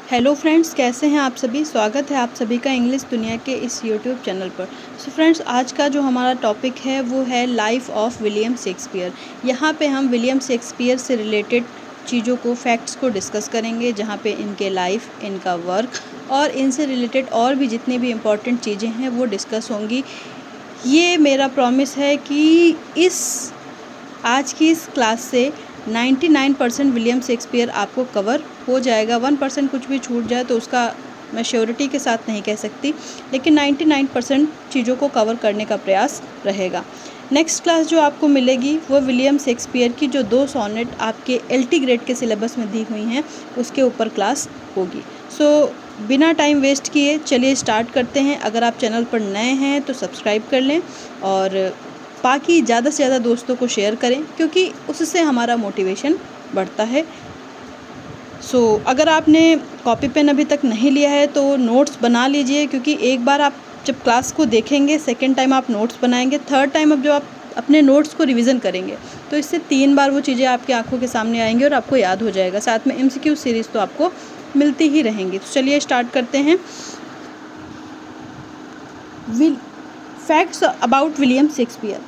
Hello friends, कैसे हैं आप सभी। स्वागत है आप सभी का इंग्लिश दुनिया के इस यूट्यूब चैनल पर। सो फ्रेंड्स, आज का जो हमारा टॉपिक है वो है लाइफ ऑफ विलियम शेक्सपियर। यहाँ पे हम विलियम शेक्सपियर से रिलेटेड चीज़ों को, फैक्ट्स को डिस्कस करेंगे, जहाँ पे इनके लाइफ, इनका वर्क और इनसे रिलेटेड और भी जितनी भी इम्पॉर्टेंट चीज़ें हैं वो डिस्कस होंगी। ये मेरा प्रॉमिस है कि आज की इस क्लास से 99% विलियम शेक्सपियर आपको कवर हो जाएगा। 1% कुछ भी छूट जाए तो उसका मैं श्योरिटी के साथ नहीं कह सकती, लेकिन 99% चीज़ों को कवर करने का प्रयास रहेगा। नेक्स्ट क्लास जो आपको मिलेगी वो विलियम शेक्सपियर की जो 2 सोनेट आपके LT ग्रेड के सिलेबस में दी हुई हैं उसके ऊपर क्लास होगी। सो बिना टाइम वेस्ट किए चलिए स्टार्ट करते हैं। अगर आप चैनल पर नए हैं तो सब्सक्राइब कर लें और बाकी ज़्यादा से ज़्यादा दोस्तों को शेयर करें, क्योंकि उससे हमारा मोटिवेशन बढ़ता है। सो अगर आपने कॉपी पेन अभी तक नहीं लिया है तो नोट्स बना लीजिए, क्योंकि एक बार आप जब क्लास को देखेंगे, सेकंड टाइम आप नोट्स बनाएंगे, थर्ड टाइम अब जब आप अपने नोट्स को रिवीजन करेंगे तो इससे 3 बार वो चीज़ें आपकी आंखों के सामने आएंगी और आपको याद हो जाएगा। साथ में MCQ सीरीज़ तो आपको मिलती ही रहेंगी। तो चलिए स्टार्ट करते हैं। Facts about William Shakespeare.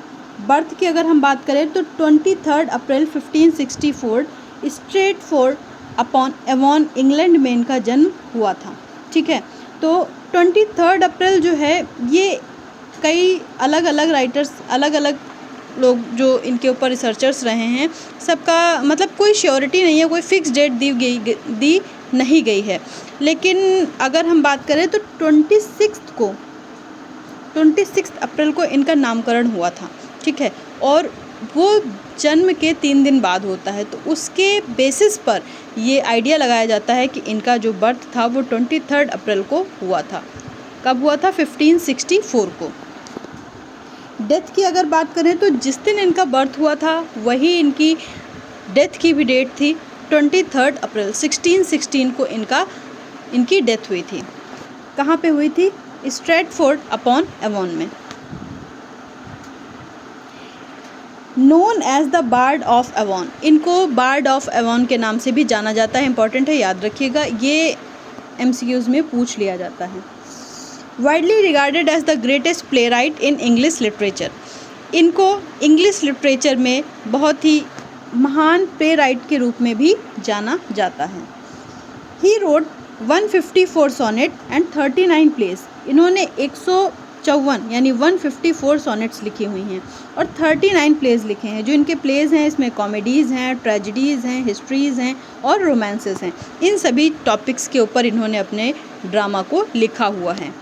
Birth की अगर हम बात करें तो 23 अप्रैल 1564 स्ट्रेटफोर्ड अपॉन एवॉन, इंग्लैंड में इनका जन्म हुआ था। ठीक है, तो 23 अप्रैल जो है ये कई अलग अलग राइटर्स, अलग अलग लोग जो इनके ऊपर रिसर्चर्स रहे हैं, सबका मतलब कोई श्योरिटी नहीं है, कोई फिक्स डेट दी नहीं गई है। लेकिन अगर हम बात करें तो 26 अप्रैल को इनका नामकरण हुआ था। ठीक है, और वो जन्म के 3 दिन बाद होता है, तो उसके बेसिस पर ये आइडिया लगाया जाता है कि इनका जो बर्थ था वो 23 अप्रैल को हुआ था। कब हुआ था? 1564 को। डेथ की अगर बात करें तो जिस दिन इनका बर्थ हुआ था वही इनकी डेथ की भी डेट थी। 23 अप्रैल 1616 को इनकी डेथ हुई थी। कहाँ पे हुई थी? स्ट्रेटफोर्ड अपॉन एवॉन में। Known as the bard of Avon, इनको बार्ड ऑफ एवॉन के नाम से भी जाना जाता है। इंपॉर्टेंट है, याद रखिएगा, ये MCQs में पूछ लिया जाता है। Widely regarded as the greatest playwright in English literature, इनको इंग्लिश लिटरेचर में बहुत ही महान प्ले राइट के रूप में भी जाना जाता है। ही रोड 154 सोनेट एंड 39 प्लेस, इन्होंने 154 यानी 154 सोनेट्स लिखी हुई हैं और 39 प्लेस लिखे हैं। जो इनके प्लेस हैं इसमें कॉमेडीज़ हैं, ट्रेजिडीज़ हैं, हिस्ट्रीज़ हैं और रोमांसेस हैं। इन सभी टॉपिक्स के ऊपर इन्होंने अपने ड्रामा को लिखा हुआ है।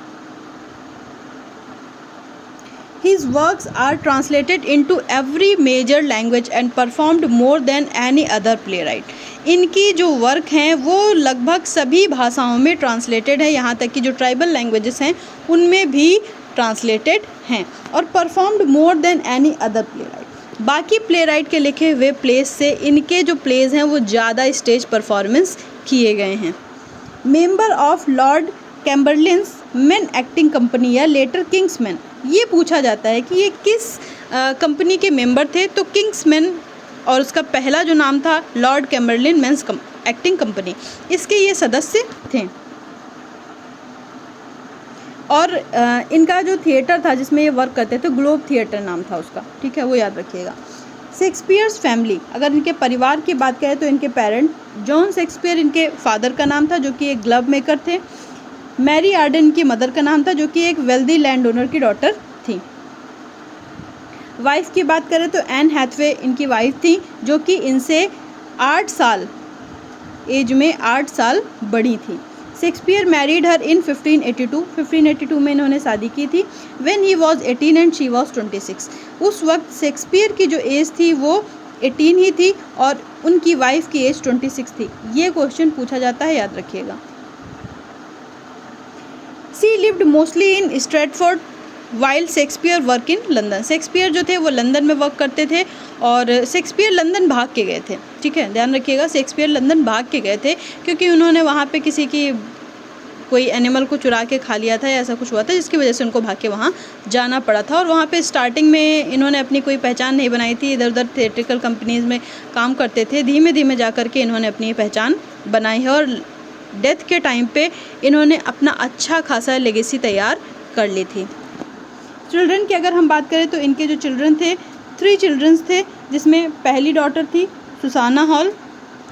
His works are translated into every major language and performed more than any other playwright. इनकी जो वर्क हैं वो लगभग सभी भाषाओं में ट्रांसलेटेड है, यहाँ तक कि जो ट्राइबल लैंग्वेजेस हैं उनमें भी ट्रांसलेटेड हैं और performed more than any other playwright. बाकी प्लेराइट के लिखे हुए प्लेस से इनके जो प्लेस हैं वो ज़्यादा स्टेज परफॉर्मेंस किए गए हैं। Member of Lord Chamberlain's Men acting company या लेटर किंग्समैन, ये पूछा जाता है कि ये किस कंपनी के मेंबर थे। तो किंग्समैन और उसका पहला जो नाम था लॉर्ड कैम्बरलिन मेंस एक्टिंग कंपनी, इसके ये सदस्य थे। और इनका जो थिएटर था जिसमें ये वर्क करते थे, ग्लोब थिएटर नाम था उसका। ठीक है, वो याद रखिएगा। शेक्सपियर्स फैमिली, अगर इनके परिवार की बात करें तो इनके पेरेंट जॉन शेक्सपियर इनके फादर का नाम था, जो कि एक ग्लव मेकर थे। मैरी आर्डन की मदर का नाम था, जो कि एक वेल्दी लैंड ओनर की डॉटर थी। वाइफ की बात करें तो एन हैथवे इनकी वाइफ थी, जो कि इनसे 8 साल एज में 8 साल बड़ी थी। शेक्सपियर मैरिड हर इन 1582 में इन्होंने शादी की थी। When he was 18 and she was 26, उस वक्त शेक्सपियर की जो एज थी वो 18 ही थी और उनकी वाइफ की एज 26 थी। ये क्वेश्चन पूछा जाता है, याद रखिएगा। She lived mostly in Stratford while Shakespeare work in London, Shakespeare जो थे वो लंदन में वर्क करते थे और शेक्सपियर लंदन भाग के गए थे। ठीक है, ध्यान रखिएगा, शेक्सपियर लंदन भाग के गए थे क्योंकि उन्होंने वहाँ पे किसी की कोई एनिमल को चुरा के खा लिया था या ऐसा कुछ हुआ था, जिसकी वजह से उनको भाग के वहाँ जाना पड़ा था। और वहाँ पे स्टार्टिंग में इन्होंने अपनी कोई पहचान नहीं बनाई थी, इधर उधर थिएट्रिकल कंपनीज़ में काम करते थे। धीमे धीमे जा कर के इन्होंने अपनी पहचान बनाई है और डेथ के टाइम पे इन्होंने अपना अच्छा खासा लेगेसी तैयार कर ली थी। चिल्ड्रन की अगर हम बात करें तो इनके जो चिल्ड्रन थे 3 चिल्ड्रंस थे, जिसमें पहली डॉटर थी सुसाना हॉल,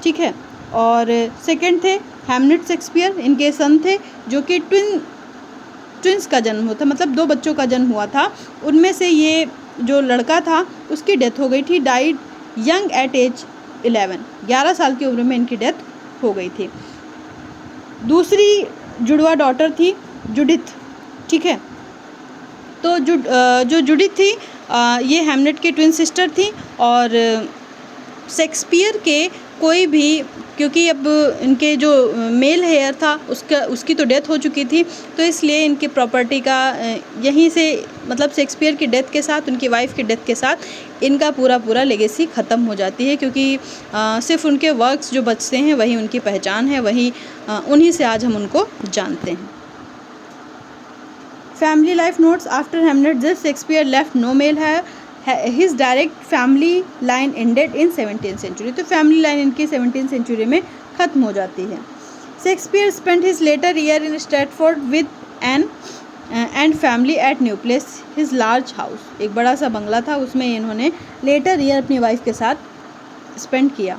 ठीक है, और सेकंड थे हैमलेट शेक्सपियर, इनके सन थे जो कि ट्विंस का जन्म होता, मतलब 2 बच्चों का जन्म हुआ था। उनमें से ये जो लड़का था उसकी डेथ हो गई थी, डाइड यंग एट एज 11 साल की उम्र में इनकी डेथ हो गई थी। दूसरी जुड़वा डॉटर थी जुडिथ, ठीक है, तो जो जुडिथ थी ये हैमलेट की ट्विन सिस्टर थी, और शेक्सपियर के कोई भी, क्योंकि अब इनके जो मेल हेयर था उसकी तो डेथ हो चुकी थी, तो इसलिए इनकी प्रॉपर्टी का यहीं से, मतलब शेक्सपियर की डेथ के साथ, उनकी वाइफ की डेथ के साथ इनका पूरा लेगेसी ख़त्म हो जाती है, क्योंकि सिर्फ उनके वर्क्स जो बचते हैं वही उनकी पहचान है, वही उन्हीं से आज हम उनको जानते हैं। Family life notes after Hamlet, this Shakespeare left no male है, his direct family line ended in 17th century, तो फैमिली लाइन इनकी 17th सेंचुरी में ख़त्म हो जाती है। Shakespeare spent his later year in Stratford with and family at New Place, his large house, एक बड़ा सा बंगला था, उसमें इन्होंने लेटर ईयर अपनी वाइफ के साथ स्पेंड किया।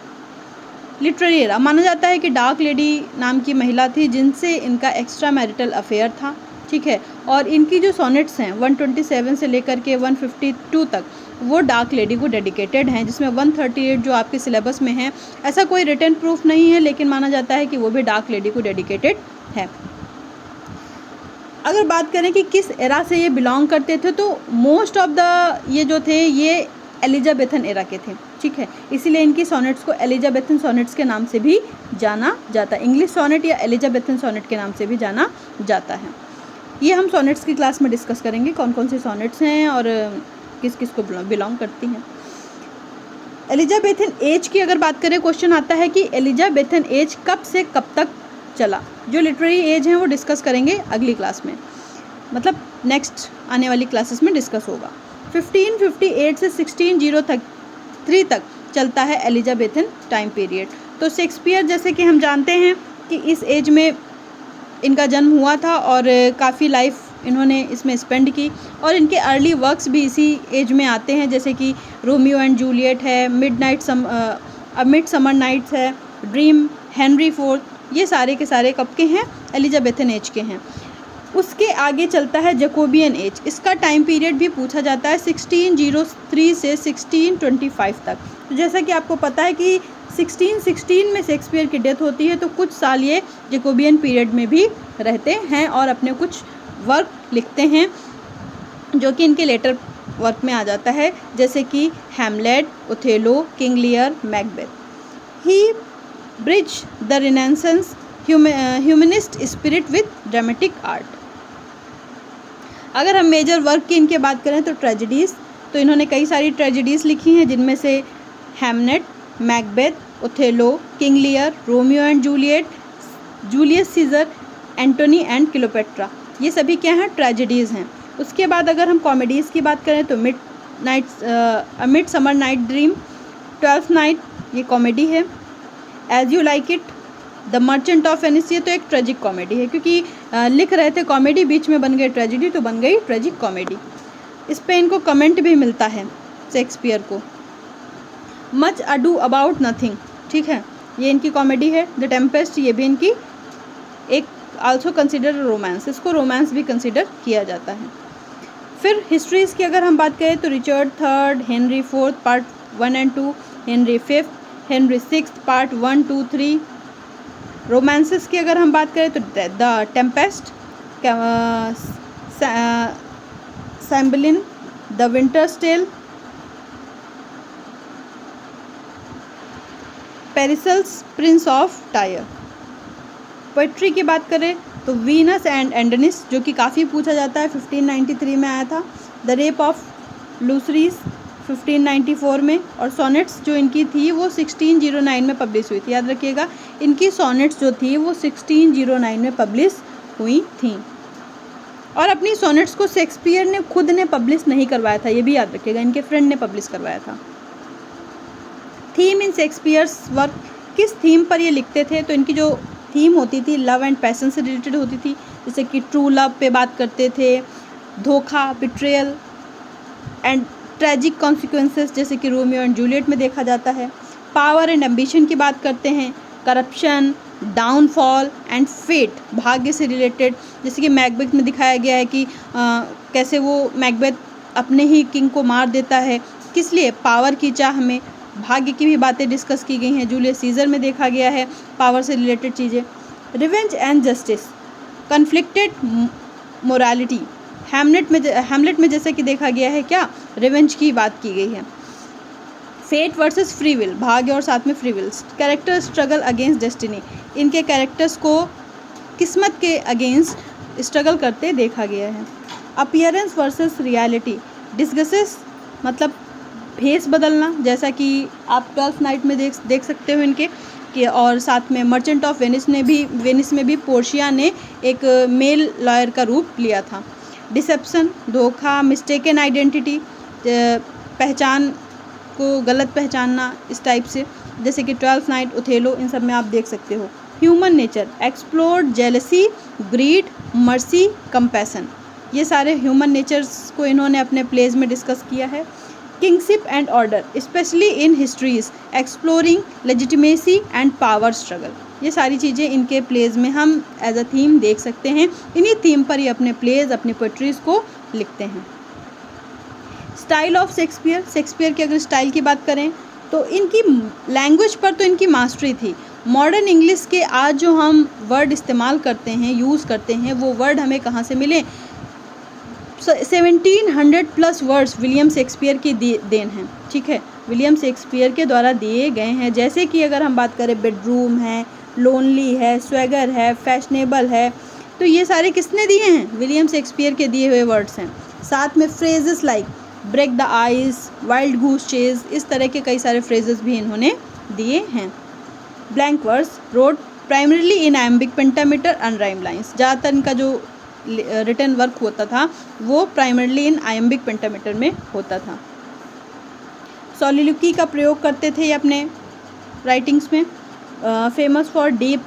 लिटरेरी एरा, माना जाता है कि डार्क लेडी नाम की महिला थी जिनसे इनका एक्स्ट्रा मैरिटल अफेयर था, ठीक है, और इनकी जो सोनेट्स हैं 127 से लेकर के 152 तक वो डार्क लेडी को डेडिकेटेड हैं, जिसमें 138 जो आपके सिलेबस में है, ऐसा कोई रिटन प्रूफ नहीं है, लेकिन माना जाता है कि वो भी डार्क लेडी को डेडिकेटेड है। अगर बात करें कि किस एरा से ये बिलोंग करते थे, तो मोस्ट ऑफ द ये जो थे ये एलिजाबेथन एरा के थे, ठीक है, इसीलिए इनकी सोनेट्स को एलिजाबेथन सोनेट्स के नाम से भी जाना जाता है, इंग्लिश सोनेट या एलिजाबेथन सोनेट के नाम से भी जाना जाता है। ये हम सोनेट्स की क्लास में डिस्कस करेंगे, कौन कौन से सोनेट्स हैं और किस किस को बिलोंग करती हैं। एलिजाबेथन एज की अगर बात करें, क्वेश्चन आता है कि एलिजाबेथन एज कब से कब तक चला। जो लिटरेरी एज है वो डिस्कस करेंगे अगली क्लास में, मतलब नेक्स्ट आने वाली क्लासेस में डिस्कस होगा। 1558 से 1603 तक चलता है एलिजाबेथन टाइम पीरियड। तो शेक्सपियर, जैसे कि हम जानते हैं कि इस एज में इनका जन्म हुआ था और काफ़ी लाइफ इन्होंने इसमें स्पेंड की, और इनके अर्ली वर्क्स भी इसी एज में आते हैं, जैसे कि रोमियो एंड जूलियट है, मिड समर नाइट्स है, ड्रीम, हेनरी फोर्थ, ये सारे के सारे कब के हैं, एलिजाबेथन एज के हैं। उसके आगे चलता है जैकोबियन एज, इसका टाइम पीरियड भी पूछा जाता है 1603 से 1625 तक। तो जैसा कि आपको पता है कि 1616 में शेक्सपियर की डेथ होती है, तो कुछ साल ये जैकोबियन पीरियड में भी रहते हैं और अपने कुछ वर्क लिखते हैं जो कि इनके लेटर वर्क में आ जाता है, जैसे कि Hamlet, Othello, King लियर, Macbeth. He bridge the renaissance humanist spirit with dramatic art. अगर हम मेजर वर्क की इनके बात करें तो ट्रेजेडीज़, तो इन्होंने कई सारी ट्रेजेडीज़ लिखी हैं, जिनमें से Hamlet, Macbeth, Othello, King Lear, Romeo and Juliet, Julius Caesar, Antony and Cleopatra, ये सभी क्या हैं, ट्रेजेडीज़ हैं। उसके बाद अगर हम कॉमेडीज़ की बात करें तो Midsummer Night Dream, Twelfth Night, ये कॉमेडी है। As You Like It, The Merchant of Venice, ये तो एक ट्रेजिक कॉमेडी है, क्योंकि लिख रहे थे कॉमेडी, बीच में बन गए ट्रेजिडी, तो बन गई ट्रेजिक कॉमेडी। इस पर इनको कमेंट भी मिलता है शेक्सपियर को। मच अडू अबाउट नथिंग, ठीक है, ये इनकी कॉमेडी है। द टेम्पेस्ट, ये भी इनकी एक आल्सो कंसिडर रोमांस, इसको रोमांस भी कंसिडर किया जाता है। फिर हिस्ट्रीज़ की अगर हम बात करें तो Richard III, Henry IV part 1 and 2, Henry V, Henry VI part 1, 2, 3। Romances की अगर हम बात करें तो the Tempest, Cymbeline, the Winter's Tale, Pericles, Prince of Tyre. Poetry की बात करें तो वीनस एंड एंडनिस, जो कि काफ़ी पूछा जाता है, 1593 में आया था। द रेप ऑफ लूसरीज 1594 में, और सोनेट्स जो इनकी थी वो 1609 में पब्लिश हुई थी। याद रखिएगा, इनकी सोनेट्स जो थी वो 1609 में पब्लिश हुई थी, और अपनी सोनेट्स को शेक्सपियर ने खुद ने पब्लिश नहीं करवाया था, ये भी याद रखिएगा, इनके फ्रेंड ने पब्लिश करवाया था। थीम इन शेक्सपियर्स वर्क, किस थीम पर ये लिखते थे, तो इनकी जो थीम होती थी लव एंड पैशन से रिलेटेड होती थी, जैसे कि ट्रू लव पे बात करते थे, धोखा, बिट्रेयल एंड ट्रेजिक कॉन्सिक्वेंसेस जैसे कि रोमियो एंड जूलियट में देखा जाता है। पावर एंड एम्बिशन की बात करते हैं, करप्शन, डाउनफॉल एंड फेट, भाग्य से रिलेटेड, जैसे कि मैकबेथ में दिखाया गया है कि कैसे वो मैकबेथ अपने ही किंग को मार देता है, किस लिए, पावर की चाह में। भाग्य की भी बातें डिस्कस की गई हैं। जूलियस सीजर में देखा गया है पावर से रिलेटेड चीज़ें। Revenge and justice, conflicted morality, Hamlet में जैसे कि देखा गया है क्या, रिवेंज की बात की गई है। फेट वर्सेस फ्री विल, भाग्य और साथ में free will. Character struggle against destiny, इनके कैरेक्टर्स को किस्मत के अगेंस्ट स्ट्रगल करते देखा गया है। अपीयरेंस वर्सेस रियलिटी, डिस्कसेस मतलब भेस बदलना, जैसा कि आप 12th नाइट में देख सकते हो इनके कि, और साथ में मर्चेंट ऑफ वेनिस में भी पोर्शिया ने एक मेल लॉयर का रूप लिया था। डिसेप्शन, धोखा, मिस्टेकन आइडेंटिटी, पहचान को गलत पहचानना, इस टाइप से, जैसे कि 12th नाइट, ओथेलो, इन सब में आप देख सकते हो। Human nature, explored jealousy, greed, mercy, compassion, ये सारे ह्यूमन नेचर्स को इन्होंने अपने प्लेज में डिस्कस किया है। Kingship and order, specially in histories, exploring legitimacy and power struggle, ये सारी चीज़ें इनके प्लेज में हम एज अ थीम देख सकते हैं। इन्हीं थीम पर ही अपने प्लेज, अपनी पोएट्रीज को लिखते हैं। स्टाइल ऑफ शेक्सपियर की अगर स्टाइल की बात करें तो इनकी लैंग्वेज पर तो इनकी मास्टरी थी। मॉडर्न इंग्लिश के आज जो हम वर्ड इस्तेमाल करते हैं, यूज़ करते हैं, वो वर्ड हमें कहाँ से मिले, 1700 प्लस वर्ड्स विलियम शेक्सपियर की देन हैं, ठीक है, विलियम शेक्सपियर के द्वारा दिए गए हैं। जैसे कि अगर हम बात करें, बेडरूम है, लोनली है, स्वैगर है, फैशनेबल है, तो ये सारे किसने दिए हैं, विलियम शेक्सपियर के दिए हुए वर्ड्स हैं। साथ में phrases like break the ice, wild goose chase, इस तरह के कई सारे फ्रेजेस भी इन्होंने दिए हैं। Blank verse road primarily in iambic pentameter unrhymed lines, ज़्यादातर इनका जो रिटन वर्क होता था वो प्राइमरली इन आयम्बिक पेंटामीटर में होता था। सॉलिलोक्वी का प्रयोग करते थे ये अपने राइटिंग्स में। Famous for deep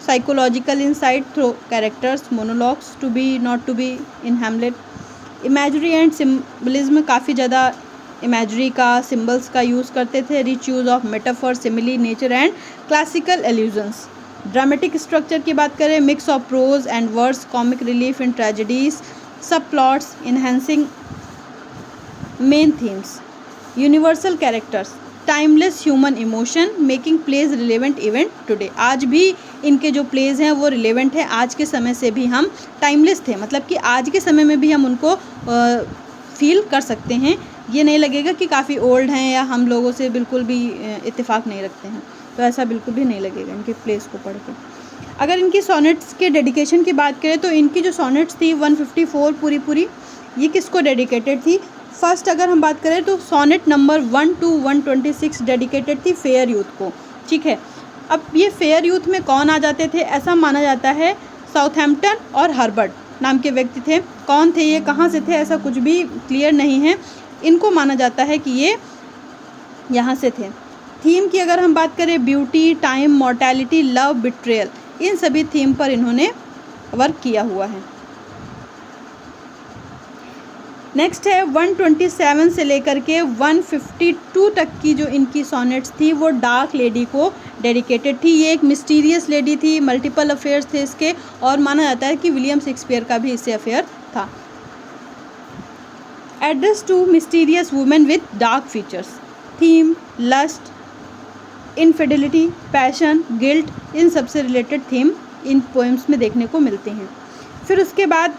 psychological insight through characters, monologues, to be not to be in Hamlet. Imagery and symbolism, काफ़ी ज़्यादा इमेजरी का, सिम्बल्स का यूज़ करते थे। Rich use of metaphor, simile, nature and classical allusions. Dramatic structure की बात करें, mix of prose and words, comic relief in tragedies, subplots, enhancing main themes. Universal characters, timeless human emotion, making plays relevant even today, आज भी इनके जो pledge हैं वो relevant है, आज के समय से भी हम टाइमलेस थे, मतलब कि आज के समय में भी हम उनको फील कर सकते हैं। ये नहीं लगेगा कि काफ़ी ओल्ड हैं या हम लोगों से बिल्कुल भी इत्तेफाक नहीं रखते हैं, तो ऐसा बिल्कुल भी नहीं लगेगा इनके प्लेस को पढ़ के। अगर इनकी सोनेट्स के डेडिकेशन की बात करें तो इनकी जो सोनेट्स थी 154 पूरी ये किसको डेडिकेटेड थी। फर्स्ट अगर हम बात करें तो सोनेट नंबर 1 to 126 डेडिकेटेड थी फेयर यूथ को, ठीक है। अब ये फेयर यूथ में कौन आ जाते थे, ऐसा माना जाता है साउथहैम्पटन और हर्बर्ट नाम के व्यक्ति थे। कौन थे ये, कहाँ से थे, ऐसा कुछ भी क्लियर नहीं है। इनको माना जाता है कि ये यहाँ से थे। थीम की अगर हम बात करें, beauty, time, mortality, love, betrayal, इन सभी थीम पर इन्होंने वर्क किया हुआ है। नेक्स्ट है 127 से लेकर के 152 तक की जो इनकी सोनेट्स थी वो डार्क लेडी को डेडिकेटेड थी। ये एक मिस्टीरियस लेडी थी, मल्टीपल अफेयर्स थे इसके, और माना जाता है कि विलियम शेक्सपियर का भी इससे अफेयर था। Address to mysterious women with dark features, theme lust, infidelity, passion, guilt, इन सबसे रिलेटेड थीम इन पोएम्स में देखने को मिलते हैं। फिर उसके बाद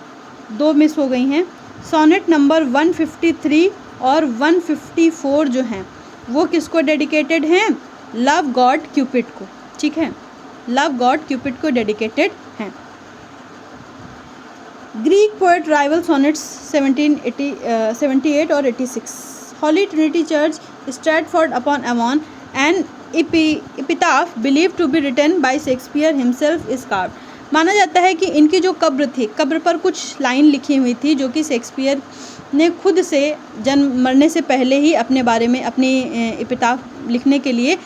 दो मिस हो गई हैं। सोनेट नंबर 153 और 154 जो हैं वो किसको डेडिकेटेड हैं, लव गॉड क्यूपिड को, ठीक है, लव गॉड क्यूपिड को डेडिकेटेड हैं। ग्रीक पोएट राइवल सोनेट्स 78 और 86। Holy Trinity Church, Stratford upon Avon, and epitaph believe to be written by Shakespeare himself is carved. माना जाता है कि इनकी जो कब्र थी, कब्र पर कुछ लाइन लिखी हुई थी जो कि शेक्सपियर ने खुद से मरने से पहले ही अपने बारे में अपनी एपिटाफ लिखने के लिए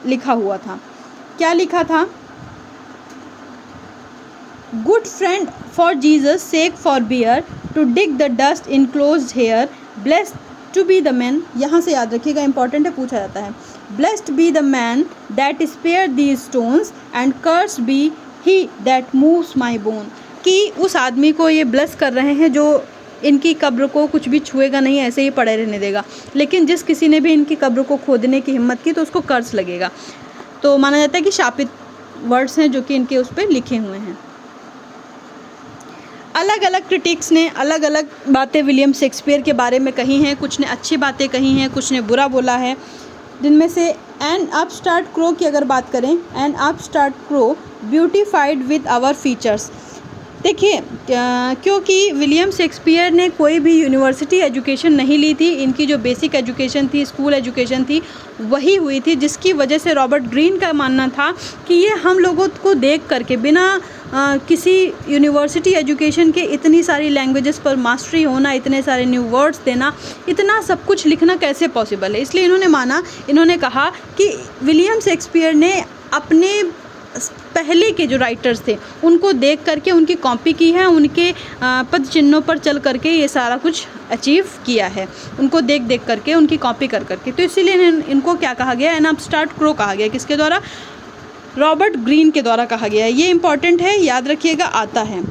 लिखा हुआ था। क्या लिखा था, good friend for Jesus sake forbear to dig the dust enclosed here blessed to be the man, यहाँ से याद रखिएगा, इंपॉर्टेंट है, पूछा जाता है। Blessed be the man that spare these stones and curse be he that moves my bone, कि उस आदमी को ये ब्लेस कर रहे हैं जो इनकी कब्र को कुछ भी छुएगा नहीं, ऐसे ही पड़े रहने देगा, लेकिन जिस किसी ने भी इनकी कब्र को खोदने की हिम्मत की तो उसको कर्ज लगेगा। तो माना जाता है कि शापित वर्ड्स हैं जो कि इनके उस पर लिखे हुए हैं। अलग अलग क्रिटिक्स ने अलग अलग बातें विलियम शेक्सपियर के बारे में कही हैं, कुछ ने अच्छी बातें कही हैं, कुछ ने बुरा बोला है, जिनमें से एन अपस्टार्ट क्रो की अगर बात करें, an upstart crow beautified with our features. देखिए क्योंकि विलियम शेक्सपियर ने कोई भी यूनिवर्सिटी एजुकेशन नहीं ली थी, इनकी जो बेसिक एजुकेशन थी, स्कूल एजुकेशन थी, वही हुई थी, जिसकी वजह से रॉबर्ट ग्रीन का मानना था कि ये हम लोगों को देख करके बिना किसी यूनिवर्सिटी एजुकेशन के इतनी सारी लैंग्वेजेस पर मास्टरी होना, इतने सारे न्यू वर्ड्स देना, इतना सब कुछ लिखना कैसे पॉसिबल है। इसलिए इन्होंने कहा कि विलियम शेक्सपियर ने अपने पहले के जो राइटर्स थे उनको देख करके उनकी कॉपी की है, उनके पद चिन्हों पर चल करके ये सारा कुछ अचीव किया है, उनको देख देख करके, उनकी कॉपी कर करके। तो इसीलिए इनको क्या कहा गया, एन अपस्टार्ट क्रो कहा गया। किसके द्वारा? रॉबर्ट ग्रीन के द्वारा कहा गया है। ये इंपॉर्टेंट है, याद रखिएगा, आता है।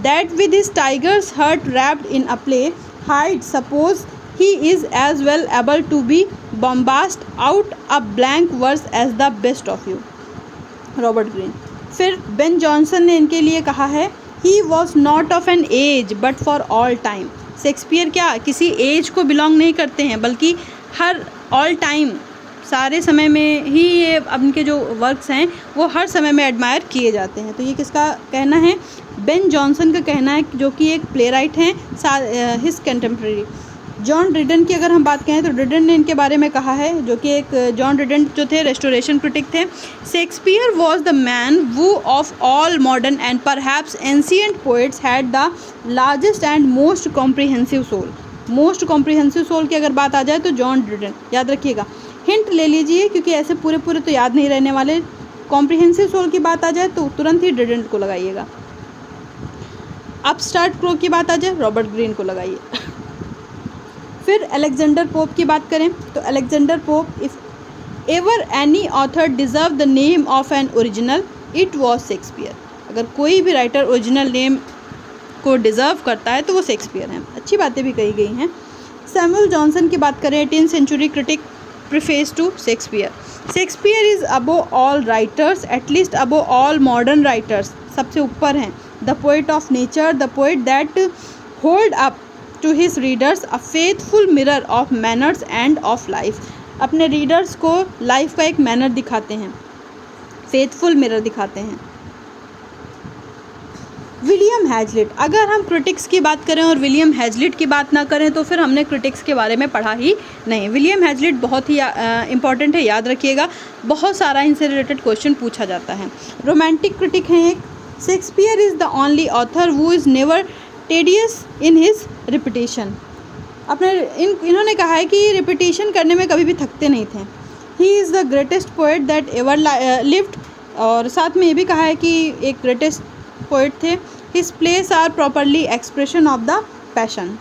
That with his tiger's heart wrapped in a play hide suppose he is as well able to be bombast out a blank verse as the best of you, Robert Greene. फिर Ben Jonson ने इनके लिए कहा है, he was not of an age but for all time. Shakespeare क्या किसी as को belong नहीं करते हैं, बल्कि हर ऑल टाइम, सारे समय में ही ये अब इनके जो वर्क्स हैं वो हर समय में एडमायर किए जाते हैं। तो ये किसका कहना है? बेन जॉनसन का कहना है, जो कि एक प्ले राइट हैं, हिज कंटेम्प्रेरी। जॉन ड्रिडन की अगर हम बात करें तो ड्रिडन ने इनके बारे में कहा है, जो कि एक जॉन ड्रिडन जो थे रेस्टोरेशन क्रिटिक थे। Shakespeare was the man who of all modern and perhaps ancient poets had the largest and most comprehensive soul. Most comprehensive soul की अगर बात आ जाए तो जॉन ड्रिडन, याद रखिएगा। हिंट ले लीजिए, क्योंकि ऐसे पूरे पूरे तो याद नहीं रहने वाले। कॉम्प्रिहेंसिव सोल की बात आ जाए तो तुरंत ही ड्रिडन को लगाइएगा। अपस्टार्ट क्रो की बात आ जाए, रॉबर्ट ग्रीन को लगाइए। फिर अलेक्जेंडर पोप की बात करें तो Alexander pope, if ever any author deserve the name of an original it was Shakespeare. अगर कोई भी राइटर ओरिजिनल नेम को डिज़र्व करता है तो वो शेक्सपियर हैं। अच्छी बातें भी कही गई हैं। सैमुअल जॉनसन की बात करें, 18th century critic, preface to Shakespeare. Shakespeare is above all writers, at least above all modern writers, सबसे ऊपर हैं। The poet of nature, the poet that hold up to his readers a faithful mirror of manners and of life. अपने readers को life का एक manner दिखाते हैं, faithful mirror दिखाते हैं। विलियम हैजलिट, अगर हम क्रिटिक्स की बात करें और विलियम हैजलिट की बात ना करें तो फिर हमने क्रिटिक्स के बारे में पढ़ा ही नहीं। विलियम हैजलिट बहुत ही इंपॉर्टेंट है, याद रखिएगा, बहुत सारा इनसे रिलेटेड क्वेश्चन पूछा जाता है। रोमांटिक क्रिटिक हैं एक। Shakespeare is the only author who is never tedious in his repetition. इन्होंने कहा है कि रिपीटेशन करने में कभी भी थकते नहीं थे। He is the greatest poet that ever lived, और साथ में ये भी कहा है कि एक ग्रेटेस्ट पोएट थे। His place are properly expression of the passion.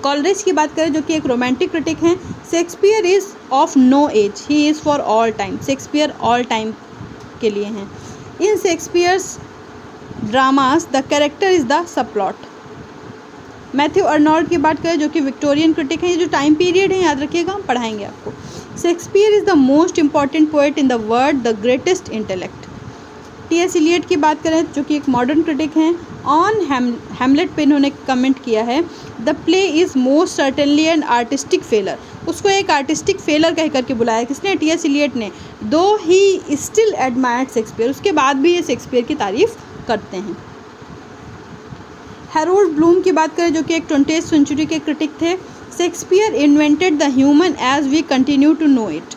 Coleridge की बात करें, जो कि एक रोमांटिक क्रिटिक हैं। Shakespeare is of no age, he is for all time. Shakespeare all time के लिए हैं। In Shakespeare's dramas the character is the subplot. Matthew Arnold की बात करें, जो कि विक्टोरियन क्रिटिक हैं। ये जो टाइम पीरियड है, याद रखिएगा, हम पढ़ाएंगे आपको। Shakespeare is the most important poet in the world, the greatest intellect. T S. Eliot की बात करें, जो कि एक मॉडर्न क्रिटिक हैं। ऑन हैमलेट पे इन्होंने कमेंट किया है, the play is most certainly an artistic failure. उसको एक आर्टिस्टिक फेलर कह करके बुलाया, किसने? टी.एस. इलियट ने। दो ही स्टिल एडमायर्ड शेक्सपियर, उसके बाद भी ये शेक्सपियर की तारीफ करते हैं। हैरोल्ड ब्लूम की बात करें, जो कि एक 20th सेंचुरी के क्रिटिक थे। Shakespeare invented the human as we continue to know it.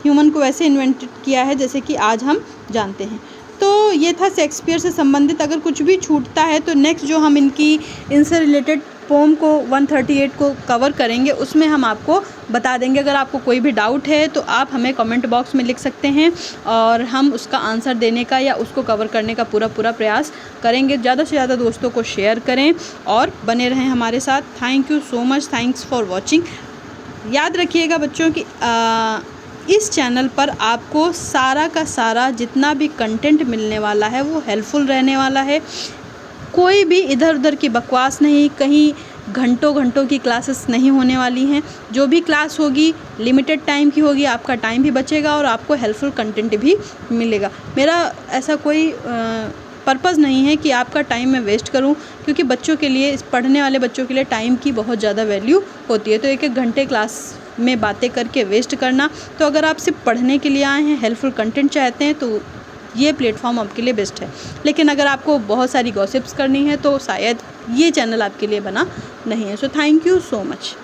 Human को वैसे इन्वेंटेड किया है जैसे कि आज हम जानते हैं। तो ये था शेक्सपियर से संबंधित। अगर कुछ भी छूटता है तो नेक्स्ट जो हम इनसे रिलेटेड पोम को 138 को कवर करेंगे उसमें हम आपको बता देंगे। अगर आपको कोई भी डाउट है तो आप हमें कमेंट बॉक्स में लिख सकते हैं और हम उसका आंसर देने का या उसको कवर करने का पूरा प्रयास करेंगे। ज़्यादा से ज़्यादा दोस्तों को शेयर करें और बने रहें हमारे साथ। Thank you so much, thanks for watching. याद रखिएगा बच्चों कि इस चैनल पर आपको सारा का सारा जितना भी कंटेंट मिलने वाला है वो हेल्पफुल रहने वाला है। कोई भी इधर उधर की बकवास नहीं, कहीं घंटों की क्लासेस नहीं होने वाली हैं। जो भी क्लास होगी लिमिटेड टाइम की होगी, आपका टाइम भी बचेगा और आपको हेल्पफुल कंटेंट भी मिलेगा। मेरा ऐसा कोई पर्पज़ नहीं है कि आपका टाइम मैं वेस्ट करूं, क्योंकि बच्चों के लिए, पढ़ने वाले बच्चों के लिए टाइम की बहुत ज़्यादा वैल्यू होती है। तो एक घंटे क्लास में बातें करके वेस्ट करना, तो अगर आप सिर्फ पढ़ने के लिए आए हैं, हेल्पफुल कंटेंट चाहते हैं तो ये प्लेटफॉर्म आपके लिए बेस्ट है। लेकिन अगर आपको बहुत सारी गॉसिप्स करनी है तो शायद ये चैनल आपके लिए बना नहीं है। So thank you so much.